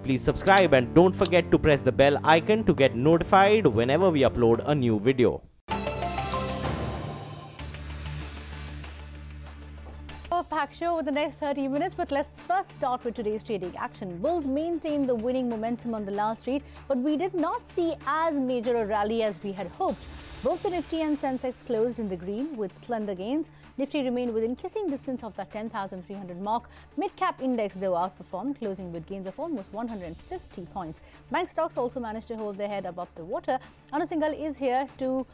please subscribe and don't forget to press the bell icon to get notified whenever we upload a new video. A packed show over the next 30 minutes, but let's first start with today's trading action. Bulls maintained the winning momentum on the last trade, but we did not see as major a rally as we had hoped. Both the Nifty and Sensex closed in the green with slender gains. Nifty remained within kissing distance of that 10,300 mark. Mid-cap index, though, outperformed, closing with gains of almost 150 points. Bank stocks also managed to hold their head above the water. Anuj Singhal is here to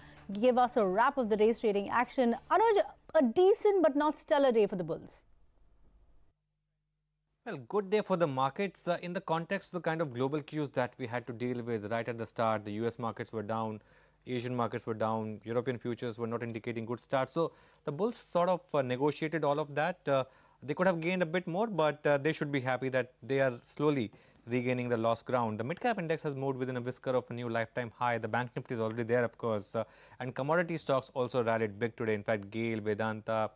give us a wrap of the day's trading action. Anuj, a decent but not stellar day for the bulls. Well, good day for the markets in the context of the kind of global cues that we had to deal with right at the start. The US markets were down, Asian markets were down, European futures were not indicating good start. So the bulls sort of negotiated all of that. They could have gained a bit more, but they should be happy that they are slowly regaining the lost ground. The mid-cap index has moved within a whisker of a new lifetime high. The bank nifty is already there, of course, and commodity stocks also rallied big today. In fact, GAIL, Vedanta,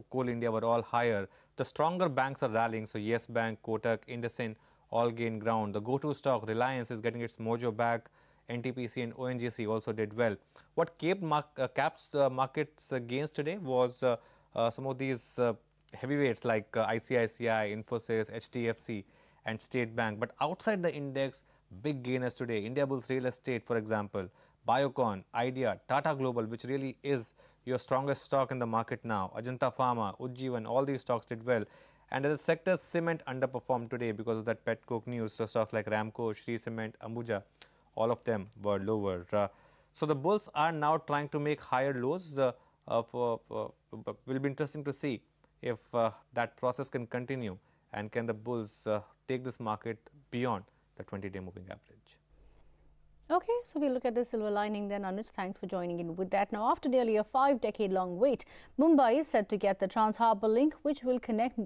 Coal India were all higher. The stronger banks are rallying, so Yes Bank, Kotak, IndusInd all gained ground. The go-to stock, Reliance, is getting its mojo back. NTPC and ONGC also did well. What kept caps markets gains today was some of these heavyweights like ICICI, Infosys, HDFC and State Bank. But outside the index, big gainers today. Indiabulls Real Estate, for example, Biocon, Idea, Tata Global, which really is your strongest stock in the market now. Ajanta Pharma, Ujjivan, all these stocks did well. And as a sector, cement underperformed today because of that pet coke news. So stocks like Ramco, Shree Cement, Ambuja, all of them were lower. So the bulls are now trying to make higher lows. Will be interesting to see if that process can continue, and can the bulls take this market beyond the 20-day moving average. Okay, so we look at the silver lining then. Anuj, thanks for joining in with that. Now, after nearly a 5-decade-long wait, Mumbai is set to get the Trans-Harbour Link, which will connect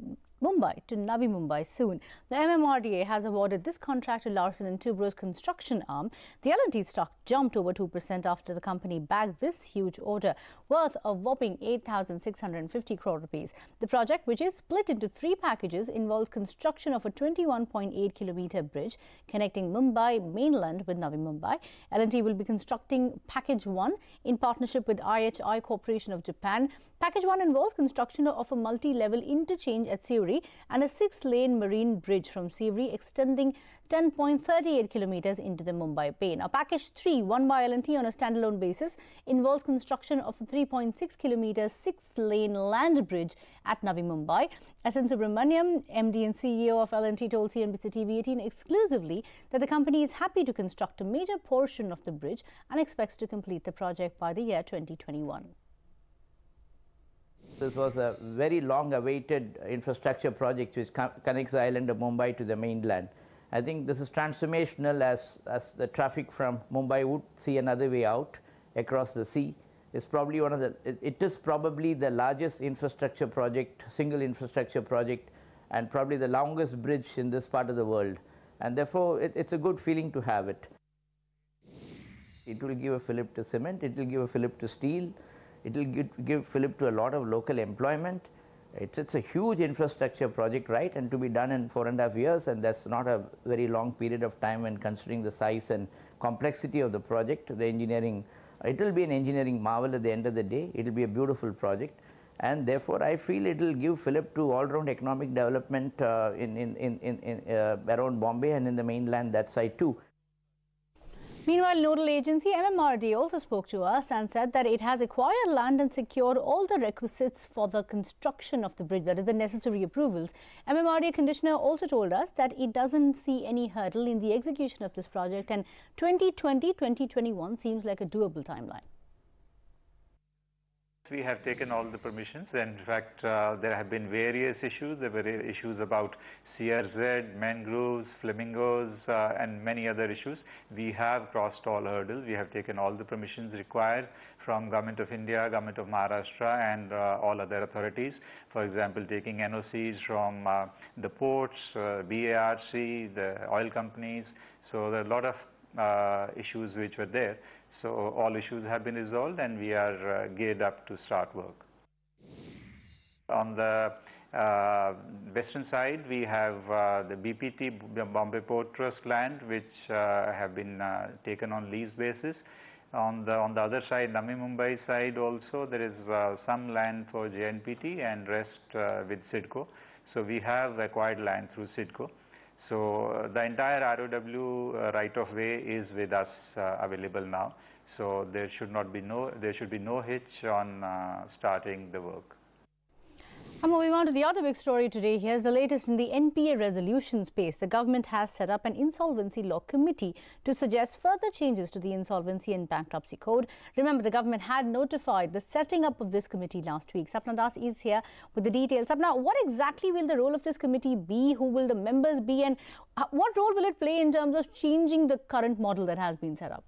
Mumbai to Navi Mumbai soon. The MMRDA has awarded this contract to Larsen & Toubro's construction arm. The L&T stock jumped over 2% after the company bagged this huge order, worth a whopping 8,650 crore rupees. The project, which is split into 3 packages, involves construction of a 21.8-kilometer bridge connecting Mumbai mainland with Navi Mumbai. L&T will be constructing Package 1 in partnership with IHI Corporation of Japan. Package 1 involves construction of a multi-level interchange at Sewri and a 6-lane marine bridge from Sewri extending 10.38 kilometers into the Mumbai Bay. Now, Package 3, won by L&T on a standalone basis, involves construction of a 3.6 kilometer 6-lane land bridge at Navi Mumbai. S.N. Subramaniam, MD and CEO of L&T, told CNBC TV18 exclusively that the company is happy to construct a major portion of the bridge and expects to complete the project by the year 2021. This was a very long-awaited infrastructure project which connects the island of Mumbai to the mainland. I think this is transformational as the traffic from Mumbai would see another way out across the sea. It's probably it is probably the largest infrastructure project, single infrastructure project, and probably the longest bridge in this part of the world. And therefore, it's a good feeling to have it. It will give a fillip to cement, it will give a fillip to steel, it will give fillip to a lot of local employment. It's a huge infrastructure project, right, and to be done in 4.5 years, and that's not a very long period of time when considering the size and complexity of the project. The engineering, it will be an engineering marvel at the end of the day. It will be a beautiful project, and therefore I feel it will give fillip to all-round economic development around Bombay and in the mainland, that side too. Meanwhile, nodal agency MMRDA also spoke to us and said that it has acquired land and secured all the requisites for the construction of the bridge, that is the necessary approvals. MMRDA Conditioner also told us that it doesn't see any hurdle in the execution of this project, and 2020-2021 seems like a doable timeline. We have taken all the permissions. In fact, there have been various issues. There were issues about CRZ, mangroves, flamingos, and many other issues. We have crossed all hurdles. We have taken all the permissions required from Government of India, Government of Maharashtra, and all other authorities. For example, taking NOCs from the ports, BARC, the oil companies. So there are a lot of issues which were there. So all issues have been resolved, and we are geared up to start work. On the Western side, we have the BPT, Bombay Port Trust land, which have been taken on lease basis. On the other side, Navi Mumbai side also, there is some land for JNPT and rest with CIDCO. So we have acquired land through CIDCO. So the entire ROW right of way is with us available now. So there should be no hitch on starting the work. And moving on to the other big story today, here's the latest in the NPA resolution space. The government has set up an insolvency law committee to suggest further changes to the insolvency and bankruptcy code. Remember, the government had notified the setting up of this committee last week. Sapna Das is here with the details. Sapna, what exactly will the role of this committee be? Who will the members be? And what role will it play in terms of changing the current model that has been set up?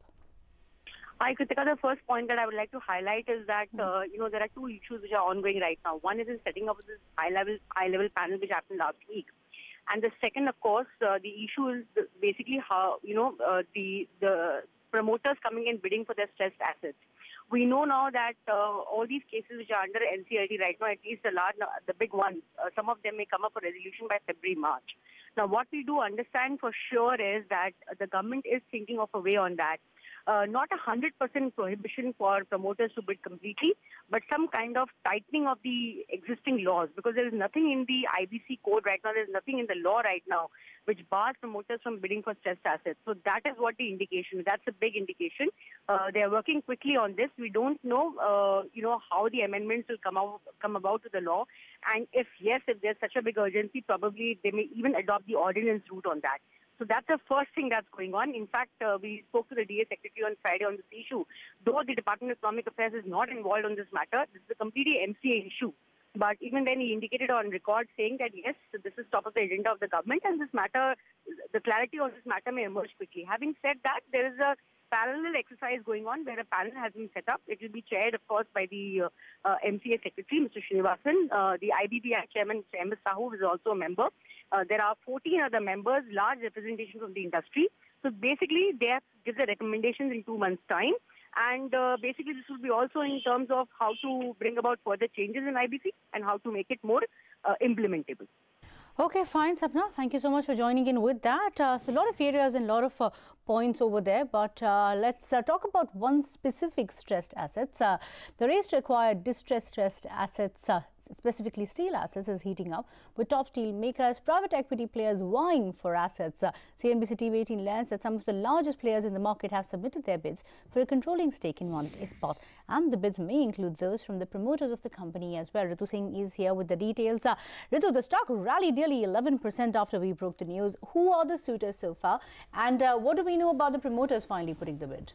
Hi, Kritika. The first point that I would like to highlight is that, there are two issues which are ongoing right now. One is in setting up this high-level panel which happened last week. And the second, of course, the issue is basically how, the promoters coming and bidding for their stressed assets. We know now that all these cases which are under NCLT right now, at least the big ones, some of them may come up for resolution by February, March. Now, what we do understand for sure is that the government is thinking of a way on that. Not 100% prohibition for promoters to bid completely, but some kind of tightening of the existing laws, because there is nothing in the IBC code right now, there is nothing in the law right now which bars promoters from bidding for stressed assets. So that is what the indication is. That's a big indication. They are working quickly on this. We don't know, how the amendments will come about to the law. And if there's such a big urgency, probably they may even adopt the ordinance route on that. So that's the first thing that's going on. In fact, we spoke to the DA Secretary on Friday on this issue. Though the Department of Economic Affairs is not involved on this matter, this is a completely MCA issue. But even then, he indicated on record saying that, yes, this is top of the agenda of the government, and this matter, the clarity on this matter may emerge quickly. Having said that, there is a parallel exercise going on where a panel has been set up. It will be chaired, of course, by the MCA Secretary, Mr. Srinivasan. The IBPI Chairman, Mr. M.S. Sahu, is also a member. There are 14 other members, large representation from the industry. So basically, they have to give the recommendations in 2 months' time. And basically, this will be also in terms of how to bring about further changes in IBC and how to make it more implementable. Okay, fine, Sapna. Thank you so much for joining in with that. So a lot of areas and a lot of points over there, but let's talk about one specific stressed assets. The race to acquire distressed stressed assets, specifically steel assets, is heating up, with top steel makers, private equity players vying for assets. CNBC TV 18 learns that some of the largest players in the market have submitted their bids for a controlling stake in Monnet Ispat, and the bids may include those from the promoters of the company as well. Ritu Singh is here with the details. Ritu, the stock rallied nearly 11% after we broke the news. Who are the suitors so far, and what do we know about the promoters finally putting the bid?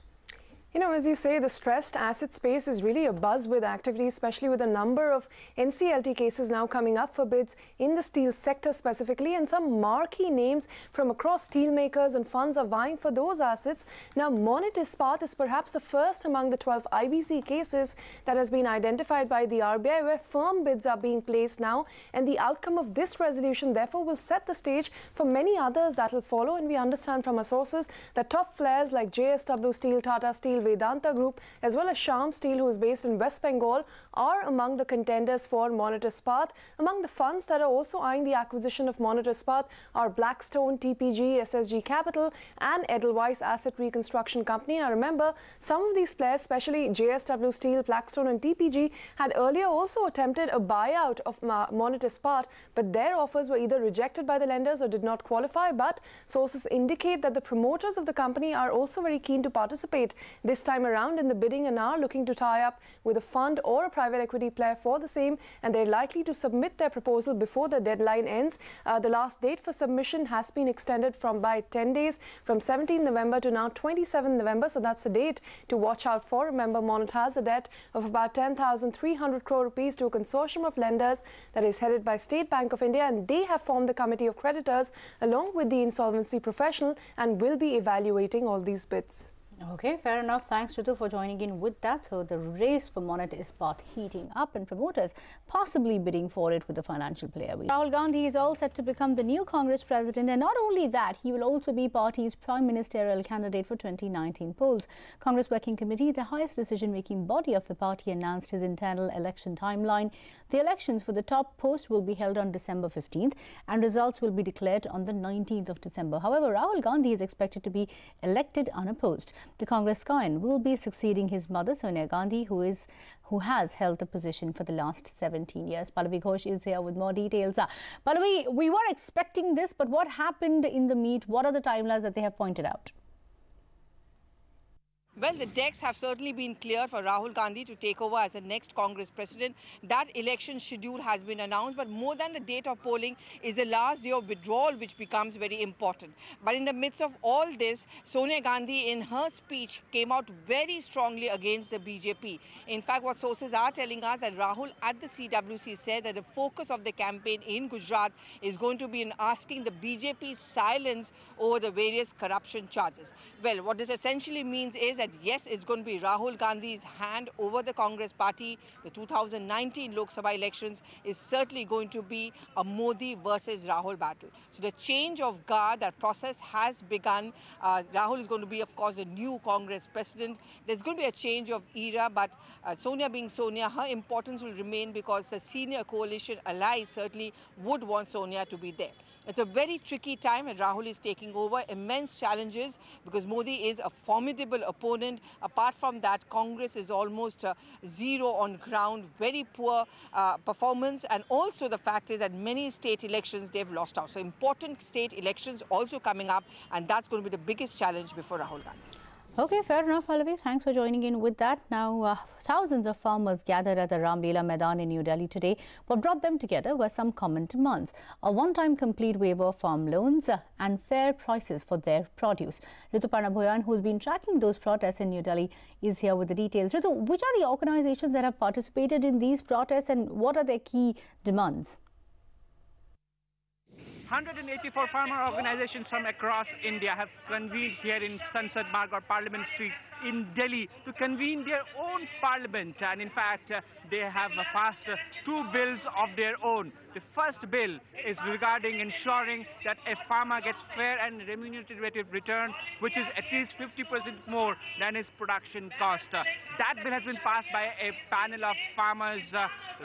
As you say, the stressed asset space is really a buzz with activity, especially with a number of NCLT cases now coming up for bids in the steel sector specifically, and some marquee names from across steel makers and funds are vying for those assets. Now, Monnet Ispat is perhaps the first among the 12 IBC cases that has been identified by the RBI, where firm bids are being placed now, and the outcome of this resolution therefore will set the stage for many others that will follow. And we understand from our sources that top players like JSW Steel, Tata Steel, Vedanta Group, as well as Shyam Steel, who is based in West Bengal, are among the contenders for Monnet Ispat. Among the funds that are also eyeing the acquisition of Monnet Ispat are Blackstone, TPG, SSG Capital, and Edelweiss Asset Reconstruction Company. Now remember, some of these players, especially JSW Steel, Blackstone and TPG, had earlier also attempted a buyout of Monnet Ispat, but their offers were either rejected by the lenders or did not qualify. But sources indicate that the promoters of the company are also very keen to participate this time around in the bidding and are looking to tie up with a fund or a private equity player for the same, and they're likely to submit their proposal before the deadline ends. The last date for submission has been extended by 10 days, from 17 November to now 27 November. So that's the date to watch out for. Remember, Monnet has a debt of about 10,300 crore rupees to a consortium of lenders that is headed by State Bank of India, and they have formed the committee of creditors along with the insolvency professional and will be evaluating all these bids. Okay, fair enough. Thanks, Ritu, for joining in with that. So the race for Monnet Ispat heating up and promoters possibly bidding for it with the financial player. Rahul Gandhi is all set to become the new Congress president, and not only that, he will also be party's prime ministerial candidate for 2019 polls. Congress Working Committee, the highest decision-making body of the party, announced his internal election timeline. The elections for the top post will be held on December 15th and results will be declared on the 19th of December. However, Rahul Gandhi is expected to be elected unopposed. The Congress Scion will be succeeding his mother Sonia Gandhi, who has held the position for the last 17 years. Pallavi Ghosh is here with more details. Pallavi, we were expecting this, but what happened in the meet? What are the timelines that they have pointed out? Well, the decks have certainly been clear for Rahul Gandhi to take over as the next Congress president. That election schedule has been announced, but more than the date of polling is the last day of withdrawal, which becomes very important. But in the midst of all this, Sonia Gandhi in her speech came out very strongly against the BJP. In fact, what sources are telling us that Rahul at the CWC said that the focus of the campaign in Gujarat is going to be in asking the BJP's silence over the various corruption charges. Well, what this essentially means is that yes, it's going to be Rahul Gandhi's hand over the Congress party. The 2019 Lok Sabha elections is certainly going to be a Modi versus Rahul battle. So the change of guard, that process has begun. Rahul is going to be, of course, the new Congress president. There's going to be a change of era, but Sonia being Sonia, her importance will remain because the senior coalition ally certainly would want Sonia to be there. It's a very tricky time and Rahul is taking over, immense challenges because Modi is a formidable opponent. Apart from that, Congress is almost zero on ground, very poor performance, and also the fact is that many state elections they've lost out. So important state elections also coming up, and that's going to be the biggest challenge before Rahul Gandhi. Okay, fair enough, Pallavi. Thanks for joining in with that. Now, thousands of farmers gathered at the Ramlila Maidan in New Delhi today. What brought them together were some common demands: a one-time complete waiver of farm loans and fair prices for their produce. Rituparna Bhoyan, who's been tracking those protests in New Delhi, is here with the details. Ritu, which are the organizations that have participated in these protests and what are their key demands? 184 farmer organizations from across India have convened here in Sansad Marg or Parliament Street in Delhi to convene their own parliament, and in fact they have passed two bills of their own. The first bill is regarding ensuring that a farmer gets fair and remunerative return, which is at least 50% more than his production cost. That bill has been passed by a panel of farmers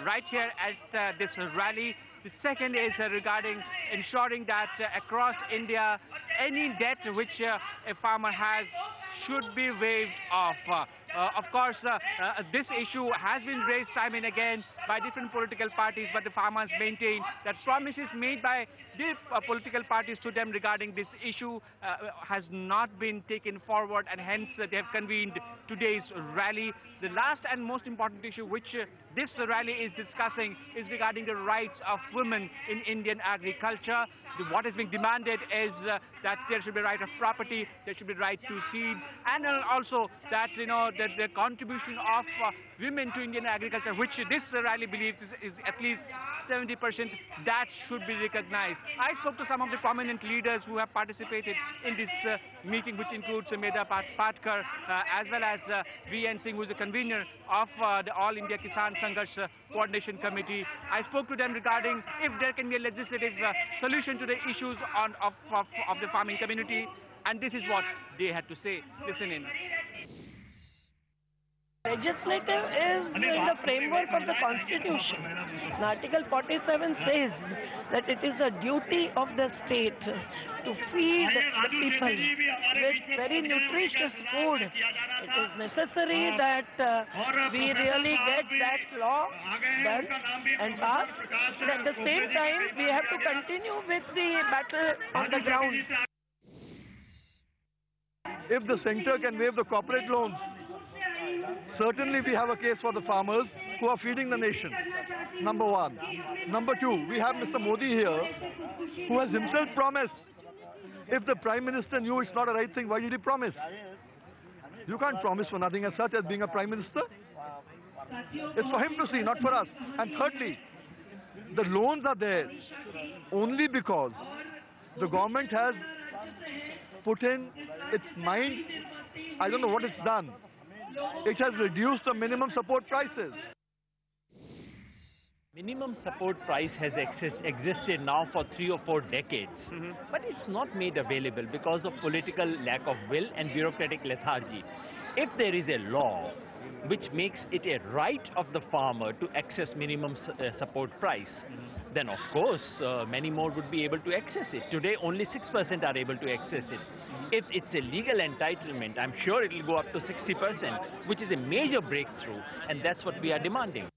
right here at this rally. The second is regarding ensuring that across India, any debt which a farmer has should be waived off. Of course, this issue has been raised time and again by different political parties, but the farmers maintain that promises made by the political parties to them regarding this issue has not been taken forward, and hence they have convened today's rally. The last and most important issue which this rally is discussing is regarding the rights of women in Indian agriculture. What is being demanded is that there should be right of property, there should be right to seed, and also that, you know, that the contribution of women to Indian agriculture, which this rally believes is at least 70%, that should be recognized. I spoke to some of the prominent leaders who have participated in this meeting, which includes Medha Patkar, as well as V.N. Singh, who is the convener of the All India Kisan Sangharsh Coordination Committee. I spoke to them regarding if there can be a legislative solution to the issues of the farming community, and this is what they had to say. Listen in. Legislative is in the framework of the Constitution. Article 47 says that it is a duty of the state to feed the people with very nutritious food. It is necessary that we really get that law done and passed. But at the same time, we have to continue with the battle on the ground. If the centre can waive the corporate loans, certainly we have a case for the farmers who are feeding the nation, number one. Number two, we have Mr. Modi here, who has himself promised. If the Prime Minister knew it's not a right thing, why did he promise? You can't promise for nothing as such as being a Prime Minister. It's for him to see, not for us. And thirdly, the loans are there only because the government has put in its mind, I don't know what it's done. It has reduced the minimum support prices. Minimum support price has existed now for 3 or 4 decades, but it's not made available because of political lack of will and bureaucratic lethargy. If there is a law which makes it a right of the farmer to access minimum support price, then of course many more would be able to access it. Today only 6% are able to access it. If it's a legal entitlement, I'm sure it will go up to 60%, which is a major breakthrough, and that's what we are demanding.